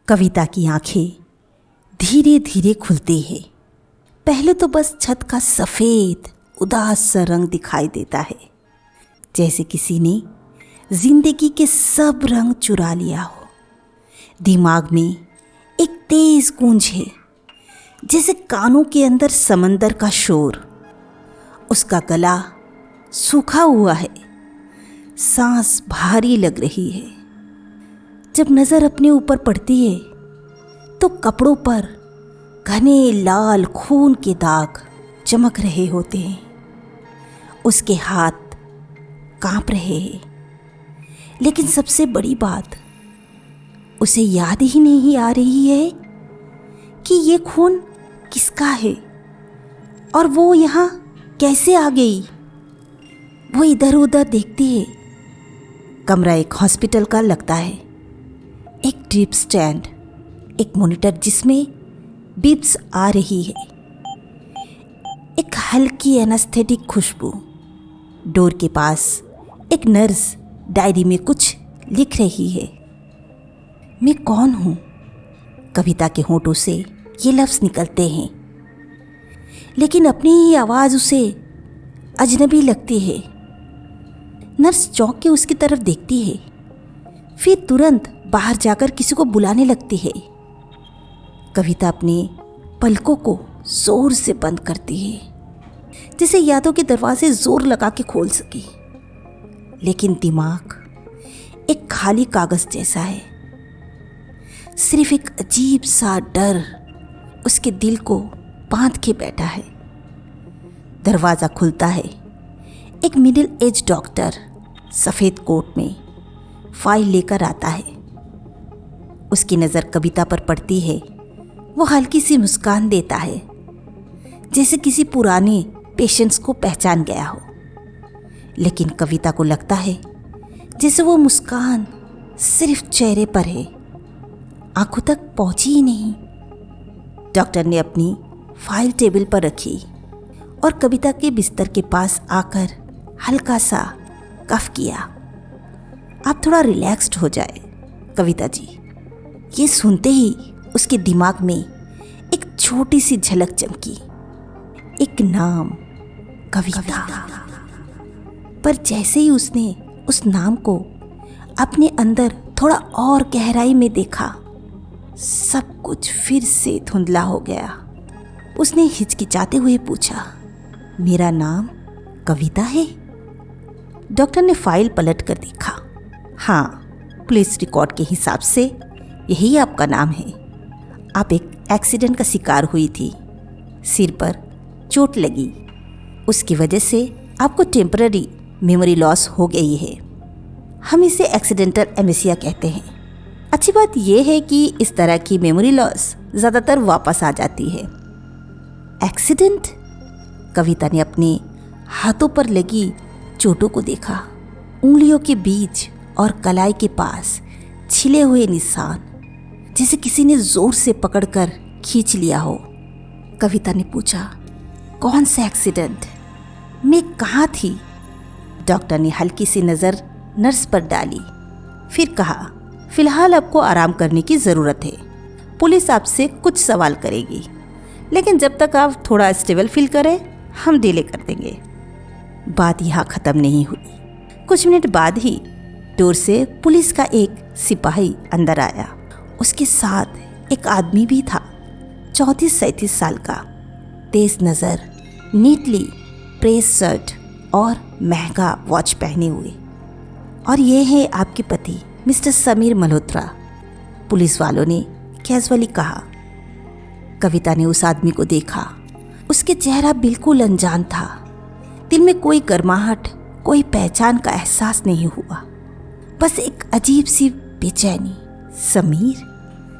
कविता की आंखें धीरे धीरे खुलती है। पहले तो बस छत का सफ़ेद उदास सा रंग दिखाई देता है, जैसे किसी ने जिंदगी के सब रंग चुरा लिया हो। दिमाग में एक तेज गूंज है, जैसे कानों के अंदर समंदर का शोर। उसका गला सूखा हुआ है, सांस भारी लग रही है। जब नज़र अपने ऊपर पड़ती है तो कपड़ों पर घने लाल खून के दाग चमक रहे होते हैं। उसके हाथ कांप रहे हैं, लेकिन सबसे बड़ी बात, उसे याद ही नहीं आ रही है कि ये खून किसका है और वो यहाँ कैसे आ गई। वो इधर उधर देखती है। कमरा एक हॉस्पिटल का लगता है। एक ड्रिप स्टैंड, एक मॉनिटर जिसमें बीप्स आ रही है, एक हल्की एनेस्थेटिक खुशबू। डोर के पास एक नर्स डायरी में कुछ लिख रही है। मैं कौन हूँ? कविता के होठों से ये लफ्ज़ निकलते हैं, लेकिन अपनी ही आवाज़ उसे अजनबी लगती है। नर्स चौंक के उसकी तरफ देखती है, फिर तुरंत बाहर जाकर किसी को बुलाने लगती है। कविता अपने पलकों को जोर से बंद करती है, जैसे यादों के दरवाजे जोर लगा के खोल सके। लेकिन दिमाग एक खाली कागज जैसा है। सिर्फ एक अजीब सा डर उसके दिल को बांध के बैठा है। दरवाज़ा खुलता है। एक मिडिल एज डॉक्टर सफ़ेद कोट में फाइल लेकर आता है। उसकी नज़र कविता पर पड़ती है। वो हल्की सी मुस्कान देता है, जैसे किसी पुराने पेशेंट्स को पहचान गया हो। लेकिन कविता को लगता है जैसे वो मुस्कान सिर्फ चेहरे पर है, आंखों तक पहुंची ही नहीं। डॉक्टर ने अपनी फाइल टेबल पर रखी और कविता के बिस्तर के पास आकर हल्का सा कफ किया। आप थोड़ा रिलैक्स्ड हो जाए कविता जी। ये सुनते ही उसके दिमाग में एक छोटी सी झलक चमकी। एक नाम, कविता। पर जैसे ही उसने उस नाम को अपने अंदर थोड़ा और गहराई में देखा, सब कुछ फिर से धुंधला हो गया। उसने हिचकिचाते हुए पूछा, मेरा नाम कविता है? डॉक्टर ने फाइल पलट कर देखा। हाँ, पुलिस रिकॉर्ड के हिसाब से यही आपका नाम है। आप एक एक्सीडेंट का शिकार हुई थी, सिर पर चोट लगी, उसकी वजह से आपको टेम्पररी मेमोरी लॉस हो गई है। हम इसे एक्सीडेंटल एमेसिया कहते हैं। अच्छी बात यह है कि इस तरह की मेमोरी लॉस ज़्यादातर वापस आ जाती है। एक्सीडेंट? कविता ने अपने हाथों पर लगी चोटों को देखा। उंगलियों के बीच और कलाई के पास छिले हुए निशान, जैसे किसी ने जोर से पकड़कर खींच लिया हो। कविता ने पूछा, कौन सा एक्सीडेंट? मैं कहाँ थी? डॉक्टर ने हल्की सी नज़र नर्स पर डाली, फिर कहा, फिलहाल आपको आराम करने की ज़रूरत है। पुलिस आपसे कुछ सवाल करेगी, लेकिन जब तक आप थोड़ा स्टेबल फील करें, हम डिले कर देंगे। बात यहाँ ख़त्म नहीं हुई। कुछ मिनट बाद ही डोर से पुलिस का एक सिपाही अंदर आया। उसके साथ एक आदमी भी था, 34-37 साल का, तेज नज़र, नीटली प्रेस शर्ट और महंगा वॉच पहने हुए। और ये है आपके पति मिस्टर समीर मल्होत्रा, पुलिस वालों ने कैजुअली कहा। कविता ने उस आदमी को देखा। उसके चेहरा बिल्कुल अनजान था। दिल में कोई गर्माहट, कोई पहचान का एहसास नहीं हुआ, बस एक अजीब सी बेचैनी।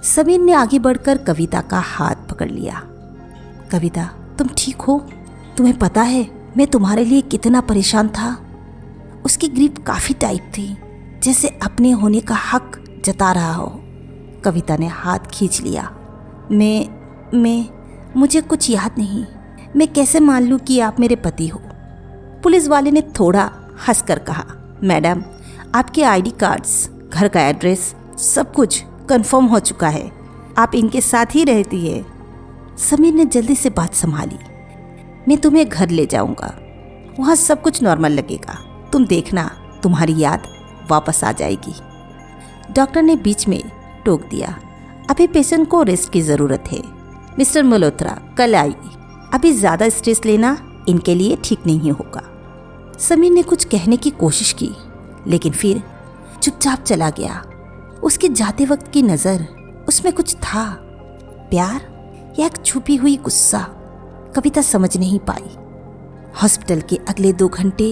समीर ने आगे बढ़कर कविता का हाथ पकड़ लिया। कविता, तुम ठीक हो? तुम्हें पता है मैं तुम्हारे लिए कितना परेशान था? उसकी ग्रिप काफ़ी टाइट थी, जैसे अपने होने का हक जता रहा हो। कविता ने हाथ खींच लिया। मुझे कुछ याद नहीं। मैं कैसे मान लूँ कि आप मेरे पति हो? पुलिस वाले ने थोड़ा हंसकर कहा, मैडम, आपके आईडी कार्ड्स, घर का एड्रेस, सब कुछ कंफर्म हो चुका है, आप इनके साथ ही रहती है। समीर ने जल्दी से बात संभाली। मैं तुम्हें घर ले जाऊंगा, वहाँ सब कुछ नॉर्मल लगेगा, तुम देखना तुम्हारी याद वापस आ जाएगी। डॉक्टर ने बीच में टोक दिया, अभी पेशेंट को रेस्ट की ज़रूरत है। मिस्टर मल्होत्रा कल आइए, अभी ज़्यादा स्ट्रेस लेना इनके लिए ठीक नहीं होगा। समीर ने कुछ कहने की कोशिश की, लेकिन फिर चुपचाप चला गया। उसके जाते वक्त की नज़र उसमें कुछ था, प्यार या एक छुपी हुई गुस्सा, कविता समझ नहीं पाई। हॉस्पिटल के अगले 2 घंटे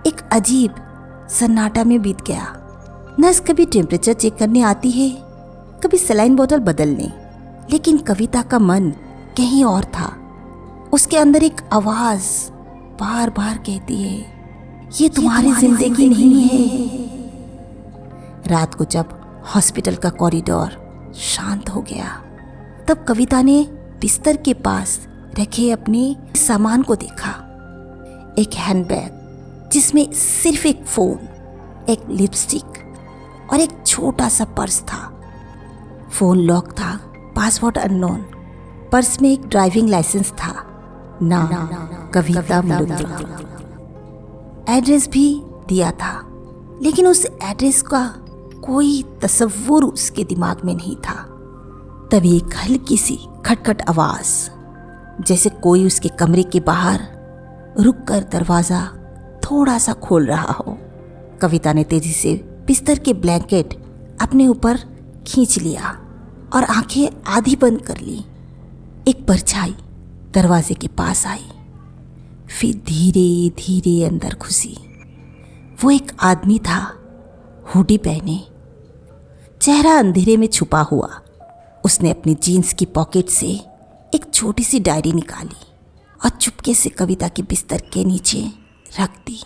एक अजीब सन्नाटा में बीत गया। नर्स कभी टेम्परेचर चेक करने आती है, कभी सलाइन बोतल बदलने, लेकिन कविता का मन कहीं और था। उसके अंदर एक आवाज बार बार कहती है, ये तुम्हारी जिंदगी नहीं है। रात को जब हॉस्पिटल का कॉरिडोर शांत हो गया, तब कविता ने बिस्तर के पास रखे अपने सामान को देखा। एक हैंडबैग जिसमें सिर्फ एक फोन, एक लिपस्टिक और एक छोटा सा पर्स था। फोन लॉक था, पासवर्ड अननोन। पर्स में एक ड्राइविंग लाइसेंस था, नाम कविता मल्होत्रा। एड्रेस भी दिया था, लेकिन उस एड्रेस का कोई तस्वुर उसके दिमाग में नहीं था। तभी एक हल्की सी खटखट आवाज, जैसे कोई उसके कमरे के बाहर रुककर दरवाजा थोड़ा सा खोल रहा हो। कविता ने तेजी से बिस्तर के ब्लैंकेट अपने ऊपर खींच लिया और आंखें आधी बंद कर ली। एक परछाई दरवाजे के पास आई, फिर धीरे धीरे अंदर घुसी। वो एक आदमी था, हुडी पहने, चेहरा अंधेरे में छुपा हुआ। उसने अपनी जीन्स की पॉकेट से एक छोटी सी डायरी निकाली और चुपके से कविता के बिस्तर के नीचे रख दी।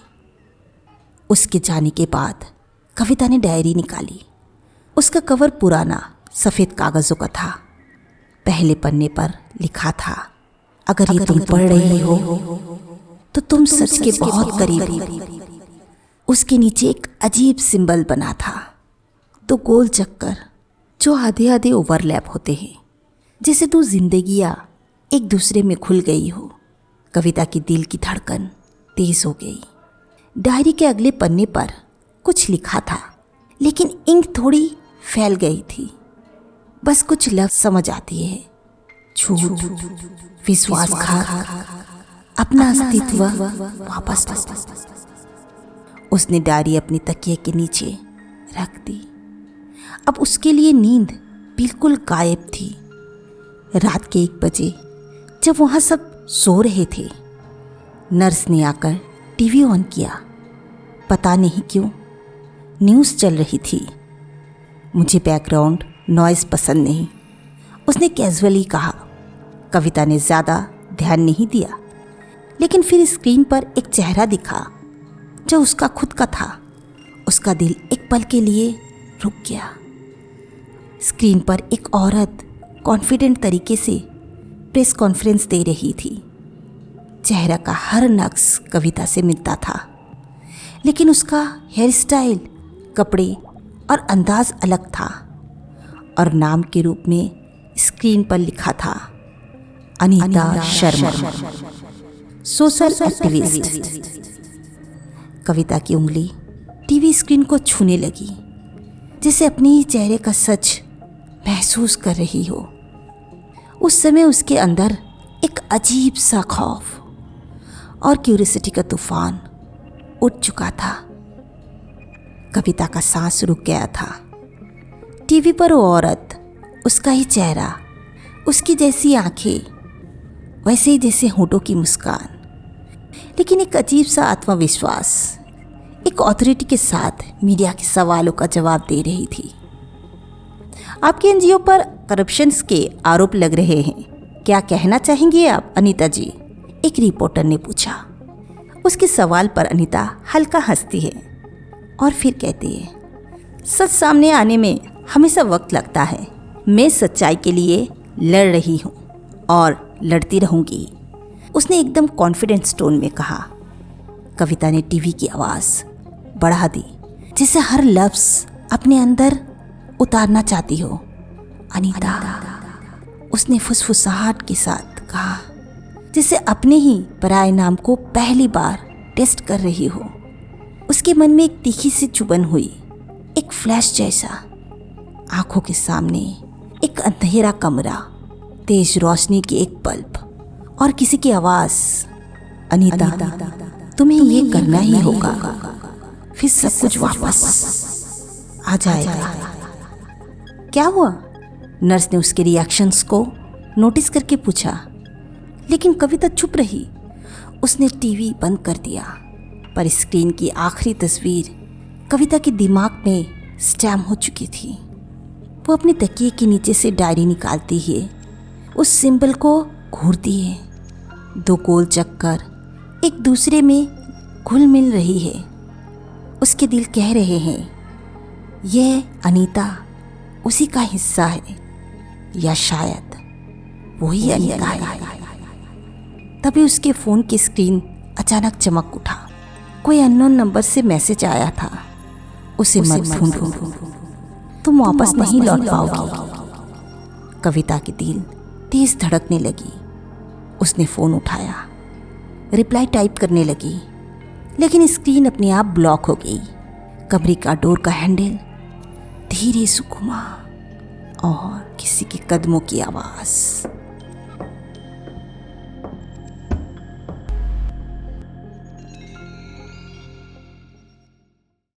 उसके जाने के बाद कविता ने डायरी निकाली। उसका कवर पुराना सफ़ेद कागज़ों का था। पहले पन्ने पर लिखा था, अगर ये तुम पढ़ रही हो तो तुम सच के बहुत करीब हो। उसके नीचे एक अजीब सिंबल बना था, 2 गोल चक्कर जो आधे आधे ओवरलैप होते हैं, जैसे 2 जिंदगियां एक दूसरे में खुल गई हो। कविता की दिल की धड़कन तेज हो गई। डायरी के अगले पन्ने पर कुछ लिखा था, लेकिन इंक थोड़ी फैल गई थी। बस कुछ लफ्ज़ समझ आती है, झूठ, विश्वासघात, अपना अस्तित्व वापस पाओ। उसने डायरी अपनी तकिए के नीचे रख दी। अब उसके लिए नींद बिल्कुल गायब थी। रात के 1 बजे जब वहाँ सब सो रहे थे, नर्स ने आकर टीवी ऑन किया। पता नहीं क्यों न्यूज़ चल रही थी। मुझे बैकग्राउंड नॉइज़ पसंद नहीं, उसने कैजुअली कहा। कविता ने ज़्यादा ध्यान नहीं दिया, लेकिन फिर स्क्रीन पर एक चेहरा दिखा जो उसका खुद का था। उसका दिल एक पल के लिए रुक गया। स्क्रीन पर एक औरत कॉन्फिडेंट तरीके से प्रेस कॉन्फ्रेंस दे रही थी। चेहरा का हर नक्श कविता से मिलता था, लेकिन उसका हेयर स्टाइल, कपड़े और अंदाज अलग था। और नाम के रूप में स्क्रीन पर लिखा था, अनीता शर्मा, सोशल एक्टिविस्ट। कविता की उंगली टीवी स्क्रीन को छूने लगी, जैसे अपने ही चेहरे का सच महसूस कर रही हो। उस समय उसके अंदर एक अजीब सा खौफ और क्यूरियोसिटी का तूफान उठ चुका था। कविता का सांस रुक गया था। टीवी पर वो औरत, उसका ही चेहरा, उसकी जैसी आंखें, वैसे ही जैसे होठों की मुस्कान, लेकिन एक अजीब सा आत्मविश्वास, एक अथॉरिटी के साथ मीडिया के सवालों का जवाब दे रही थी। आपके एनजीओ पर करप्शंस के आरोप लग रहे हैं, क्या कहना चाहेंगे आप अनीता जी? एक रिपोर्टर ने पूछा। उसके सवाल पर अनीता हल्का हंसती है और फिर कहती है, सच सामने आने में हमेशा वक्त लगता है। मैं सच्चाई के लिए लड़ रही हूँ और लड़ती रहूँगी, उसने एकदम कॉन्फिडेंस टोन में कहा। कविता ने टीवी की आवाज़ बढ़ा दी, जैसे हर लफ्ज़ अपने अंदर उतारना चाहती हो अनीता? उसने फुसफुसाहट के साथ कहा, जैसे अपने ही पराये नाम को पहली बार टेस्ट कर रही हो। उसके मन में एक तीखी सी चुभन हुई, एक फ्लैश जैसा। आंखों के सामने एक अंधेरा कमरा, तेज रोशनी की एक बल्ब और किसी की आवाज, अनीता तुम्हें ये करना ही होगा, फिर सब कुछ वापस आ जाएगा। क्या हुआ? नर्स ने उसके रिएक्शंस को नोटिस करके पूछा, लेकिन कविता चुप रही। उसने टीवी बंद कर दिया, पर स्क्रीन की आखिरी तस्वीर कविता के दिमाग में स्टैम्प हो चुकी थी। वो अपने तकिए के नीचे से डायरी निकालती है, उस सिंबल को घूरती है। 2 गोल चक्कर एक दूसरे में घुल मिल रही है। उसके दिल कह रहे हैं, यह अनीता उसी का हिस्सा है, या शायद वही अनीता है। तभी उसके फ़ोन की स्क्रीन अचानक चमक उठा। कोई अननोन नंबर से मैसेज आया था, उसे मत ढूंढो, तुम वापस नहीं लौट पाओगी। कविता की दिल तेज धड़कने लगी। उसने फ़ोन उठाया, रिप्लाई टाइप करने लगी, लेकिन स्क्रीन अपने आप ब्लॉक हो गई। कमरे का डोर का हैंडल धीरे से घुमा और किसी के कदमों की आवाज़